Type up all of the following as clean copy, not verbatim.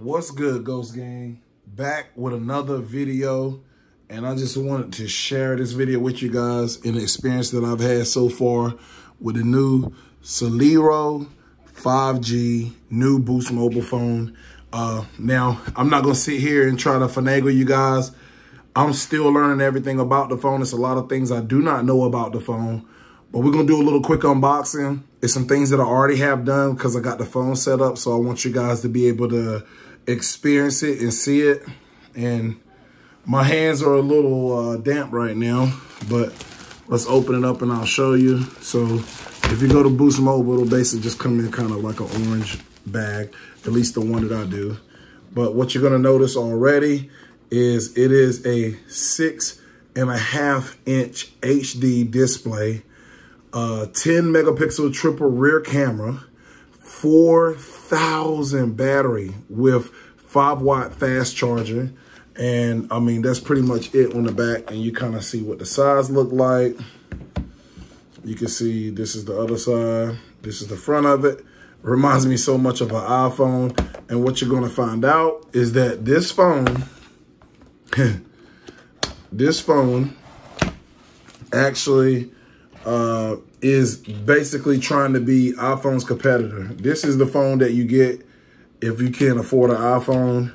What's good, Ghost Gang? Back with another video, and I just wanted to share this video with you guys and the experience that I've had so far with the new Celero 5G new Boost mobile phone. Now, I'm not going to sit here and try to finagle you guys. I'm still learning everything about the phone. It's a lot of things I do not know about the phone, but we're going to do a little quick unboxing. It's some things that I already have done because I got the phone set up, so I want you guys to be able to experience it and see it. And my hands are a little damp right now, but let's open it up and I'll show you. So if you go to Boost Mobile, it'll basically just come in kind of like an orange bag, at least the one that I do. But what you're going to notice already is it is a 6.5-inch HD display, 10 megapixel triple rear camera, 4,000 battery with 5-watt fast charger. And I mean, that's pretty much it on the back. And you kind of see what the sides look like. You can see this is the other side. This is the front of it. It reminds me so much of an iPhone. And what you're going to find out is that this phone, actually is basically trying to be iPhone's competitor. This is the phone that you get if you can't afford an iPhone.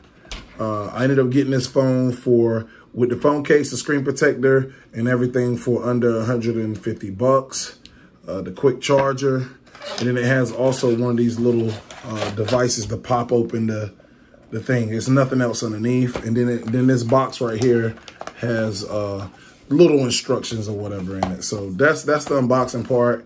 I ended up getting this phone with the phone case, the screen protector, and everything for under 150 bucks. The quick charger, and then it has also one of these little devices to pop open the thing. There's nothing else underneath, and then this box right here has little instructions or whatever in it. So that's the unboxing part.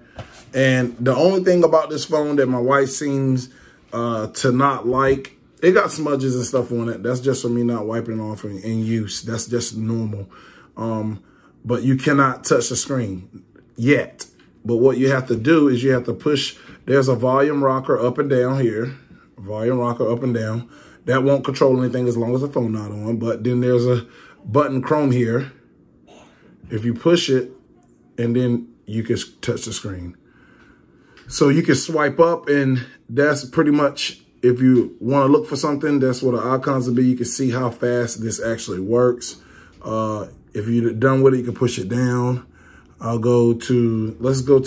And the only thing about this phone that my wife seems to not like, it got smudges and stuff on it. That's just for me not wiping it off in use. That's just normal. But you cannot touch the screen yet. But what you have to do is you have to push. There's a volume rocker up and down here. Volume rocker up and down. That won't control anything as long as the phone not on. But then there's a button chrome here. If you push it, and then you can touch the screen. So you can swipe up, and that's pretty much, if you want to look for something, that's what the icons will be. You can see how fast this actually works. If you're done with it, you can push it down. Let's go to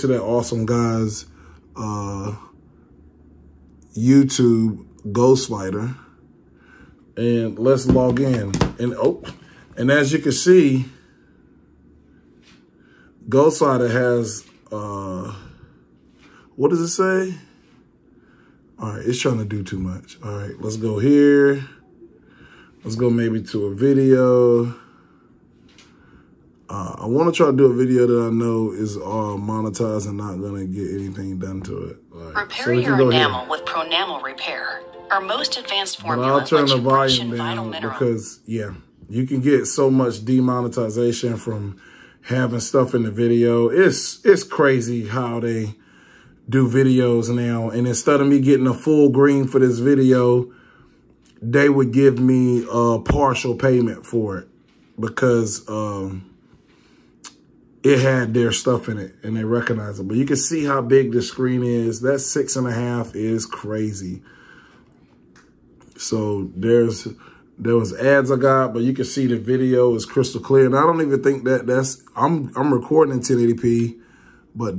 that awesome guy's YouTube Ghost Fighter. And let's log in. And as you can see, Ghost Fighter has, what does it say? All right, it's trying to do too much. All right, let's go here. Let's go maybe to a video. I want to try to do a video that I know is monetized and not going to get anything done to it. Right. Repair your enamel with Pronamel Repair. Our most advanced formula. But I'll turn the volume down because, yeah, you can get so much demonetization from having stuff in the video. It's crazy how they do videos now. And instead of me getting a full green for this video, they would give me a partial payment for it because it had their stuff in it and they recognize it. But you can see how big the screen is. That 6.5 is crazy. So there was ads I got, but you can see the video is crystal clear. And I don't even think I'm recording in 1080p, but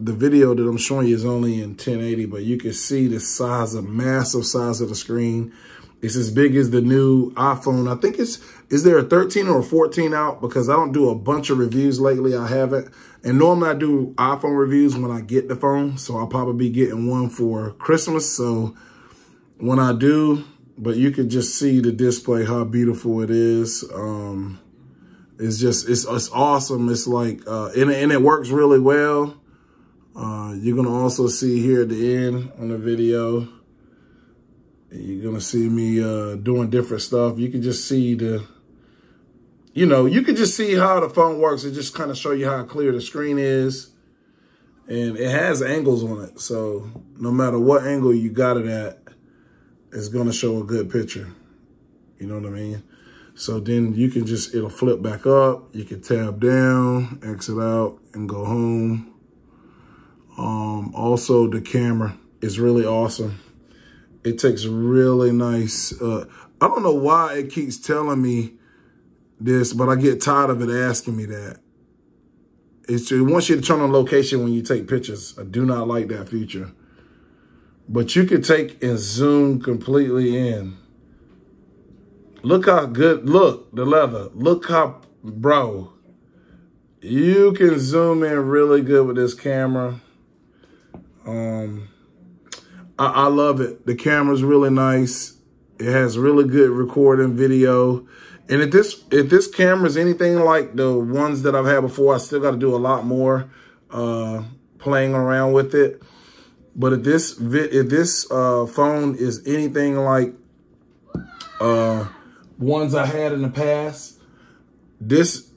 the video that I'm showing you is only in 1080, but you can see the massive size of the screen. It's as big as the new iPhone. I think is there a 13 or a 14 out? Because I don't do a bunch of reviews lately. I haven't. And normally I do iPhone reviews when I get the phone. So I'll probably be getting one for Christmas. So when I do, but you can just see the display, how beautiful it is. It's awesome. It's like, and it works really well. You're going to also see here at the end on the video, you're going to see me doing different stuff. You can just see you can just see how the phone works. It just kind of show you how clear the screen is. And it has angles on it. So no matter what angle you got it at, it's going to show a good picture. You know what I mean? So then you can it'll flip back up. You can tab down, exit out, and go home. Also, the camera is really awesome. It takes really nice. I don't know why it keeps telling me this, but I get tired of it asking me that. It wants you to turn on location when you take pictures. I do not like that feature. But you can take and zoom completely in. Look how good, look, the leather. Look how, bro, you can zoom in really good with this camera. I love it. The camera's really nice. It has really good recording video. And if this camera is anything like the ones that I've had before, I still got to do a lot more playing around with it. But if this phone is anything like ones I had in the past, this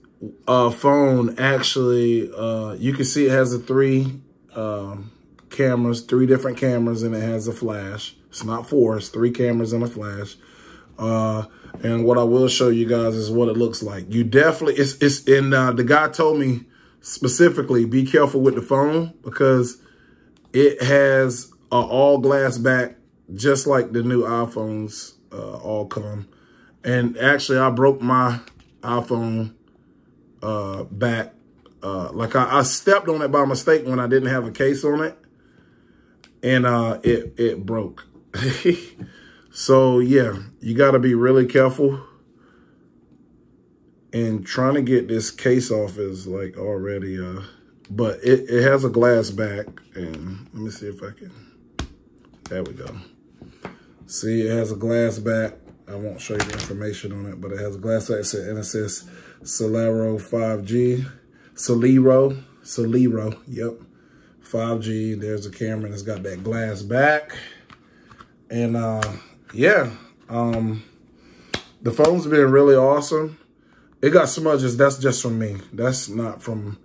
phone actually, you can see it has three different cameras, and it has a flash. It's not 4, it's 3 cameras and a flash. And what I will show you guys is what it looks like. You definitely, the guy told me specifically, be careful with the phone because it has an all glass back, just like the new iPhones all come. And actually, I broke my iPhone back. Like I stepped on it by mistake when I didn't have a case on it. And it broke. So, yeah, you got to be really careful. And trying to get this case off is like already, but it has a glass back. And let me see if I can, there we go. See, it has a glass back. I won't show you the information on it, but it has a glass back, and it says Celero 5G. Celero, yep. 5G, there's a camera, and it's got that glass back. And yeah, the phone's been really awesome. It got smudges, that's just from me. That's not from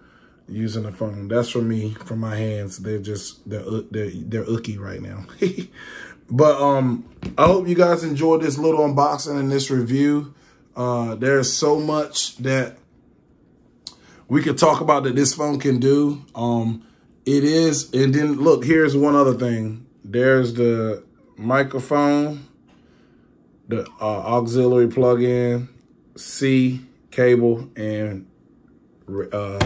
using the phone. That's from me, from my hands. They're icky right now. But I hope you guys enjoyed this little unboxing and this review. There's so much that we could talk about that this phone can do. It is, and then look, here's one other thing. There's the microphone, the auxiliary plug-in, C cable, and the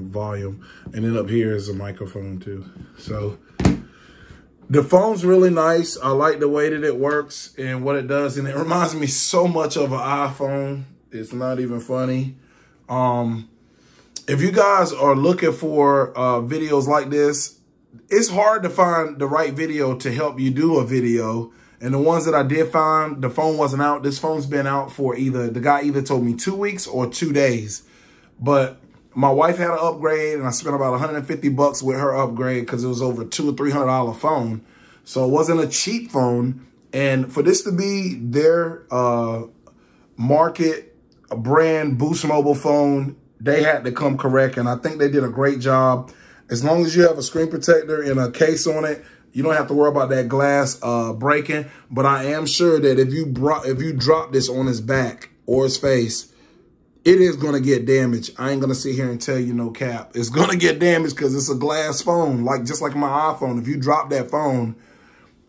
volume. And then up here is a microphone too. So the phone's really nice. I like the way that it works and what it does. And it reminds me so much of an iPhone. It's not even funny. If you guys are looking for videos like this, it's hard to find the right video to help you do a video. And the ones that I did find, the phone wasn't out. This phone's been out for the guy either told me 2 weeks or 2 days. But my wife had an upgrade, and I spent about $150 with her upgrade because it was over $200 or $300 phone. So it wasn't a cheap phone. And for this to be their market brand Boost Mobile phone, they had to come correct. And I think they did a great job. As long as you have a screen protector and a case on it, you don't have to worry about that glass breaking. But I am sure that if you drop this on his back or his face, it is going to get damaged. I ain't going to sit here and tell you no cap. It's going to get damaged because it's a glass phone, just like my iPhone. If you drop that phone,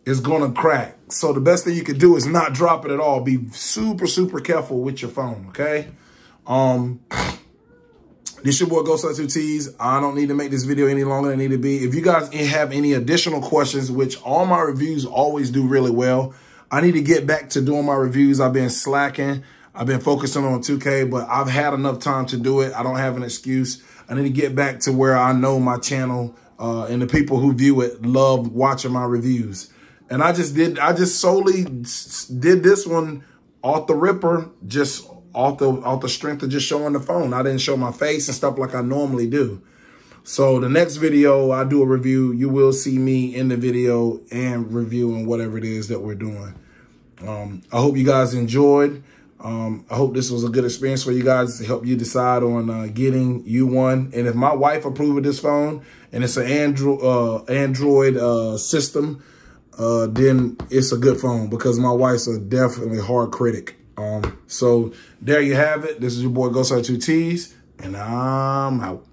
it's going to crack. So the best thing you can do is not drop it at all. Be super, super careful with your phone, okay? This your boy Ghost2Tees. I don't need to make this video any longer than it need to be. If you guys have any additional questions, which all my reviews always do really well, I need to get back to doing my reviews. I've been slacking. I've been focusing on 2K, but I've had enough time to do it. I don't have an excuse. I need to get back to where I know my channel and the people who view it love watching my reviews. And I just solely did this one off the ripper, just off the strength of just showing the phone. I didn't show my face and stuff like I normally do. So the next video I do a review, you will see me in the video and reviewing whatever it is that we're doing. I hope you guys enjoyed. I hope this was a good experience for you guys to help you decide on getting you one. And if my wife approved of this phone and it's an Android system, then it's a good phone because my wife's a definitely hard critic. So there you have it. This is your boy Ghost2Tees, and I'm out.